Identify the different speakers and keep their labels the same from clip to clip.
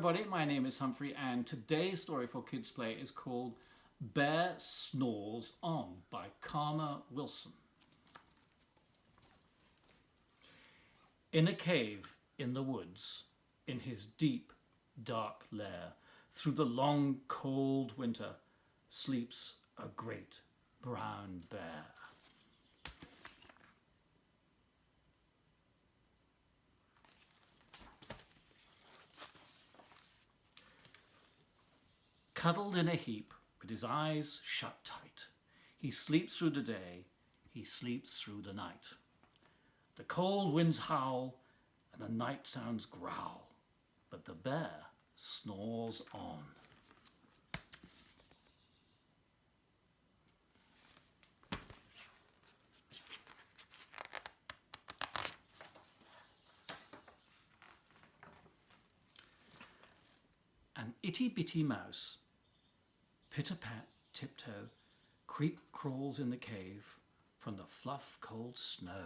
Speaker 1: everybody, my name is Humphrey and today's story for Kids Play is called Bear Snores On by Karma Wilson. In a cave in the woods, in his deep, dark lair, through the long, cold winter, sleeps a great brown bear. Cuddled in a heap, with his eyes shut tight, he sleeps through the day, he sleeps through the night. The cold winds howl, and the night sounds growl, but the bear snores on. An itty-bitty mouse, pitter-pat, tiptoe, creep crawls in the cave from the fluff cold snow.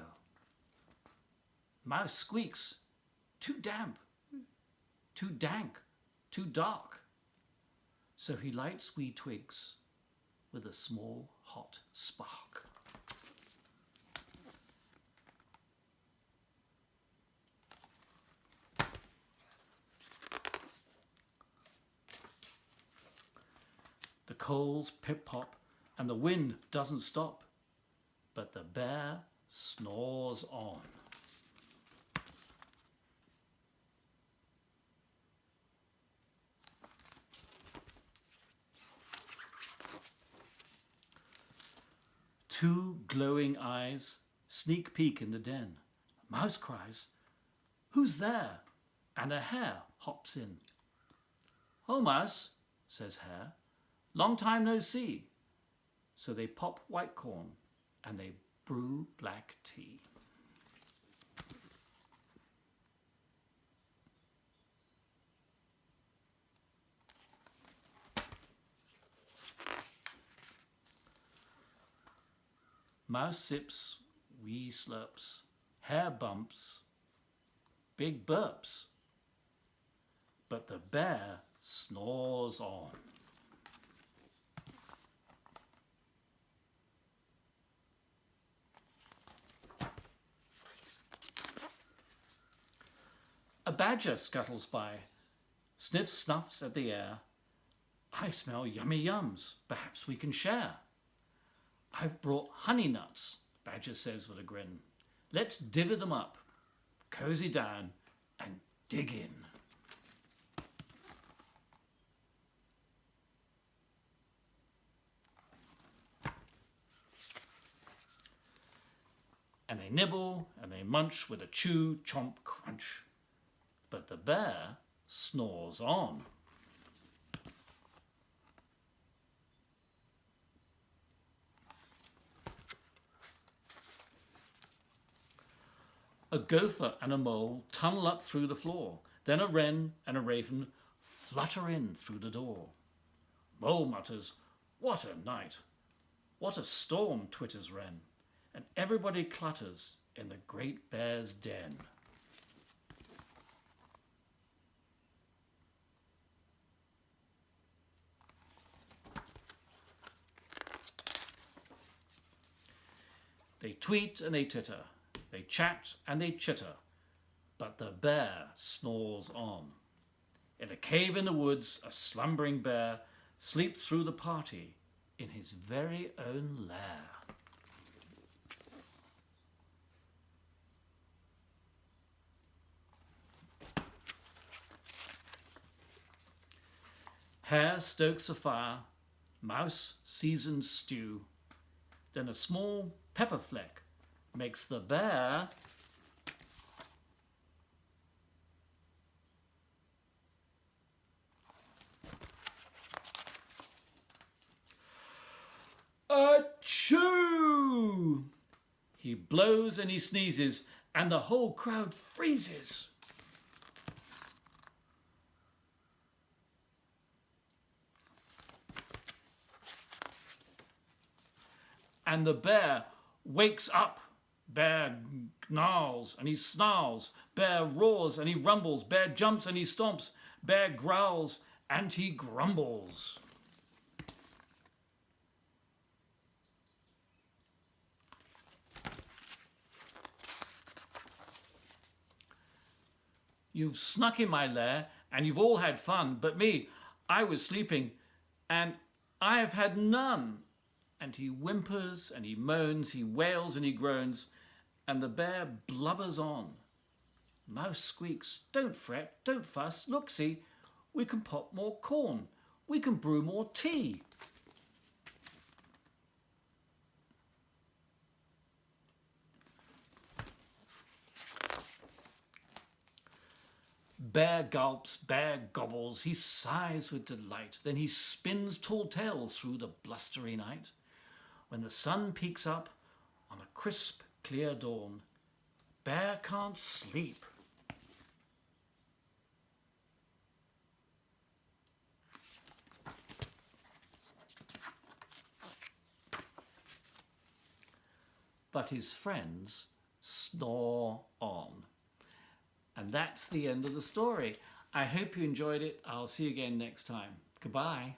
Speaker 1: Mouse squeaks, too damp, too dank, too dark. So he lights wee twigs with a small hot spark. The coals pip-pop and the wind doesn't stop, but the bear snores on. Two glowing eyes sneak peek in the den. A mouse cries, "Who's there?" And a hare hops in. "Oh, mouse," says hare, "long time no see." So they pop white corn and they brew black tea. Mouse sips, wee slurps, hare bumps, big burps, but the bear snores on. A badger scuttles by, sniffs, snuffs at the air. "I smell yummy yums, perhaps we can share." "I've brought honey nuts," badger says with a grin. "Let's divvy them up, cozy down and dig in." And they nibble and they munch with a chew, chomp, crunch. But the bear snores on. A gopher and a mole tunnel up through the floor. Then a wren and a raven flutter in through the door. Mole mutters, "What a night!" "What a storm!" twitters wren. And everybody clutters in the great bear's den. They tweet and they titter, they chat and they chitter, but the bear snores on. In a cave in the woods, a slumbering bear sleeps through the party in his very own lair. Hare stokes a fire, mouse seasons stew, then a small pepper fleck makes the bear achoo! He blows and he sneezes and the whole crowd freezes. And the bear wakes up. Bear gnarls and he snarls. Bear roars and he rumbles. Bear jumps and he stomps. Bear growls and he grumbles. You've snuck in my lair and you've all had fun, but me, I was sleeping and I have had none. And he whimpers and he moans, he wails and he groans, and the bear blubbers on. Mouse squeaks, don't fret, don't fuss, look, see, we can pop more corn, we can brew more tea. Bear gulps, bear gobbles, he sighs with delight, then he spins tall tales through the blustery night. When the sun peeks up on a crisp, clear dawn, bear can't sleep. But his friends snore on. And that's the end of the story. I hope you enjoyed it. I'll see you again next time. Goodbye.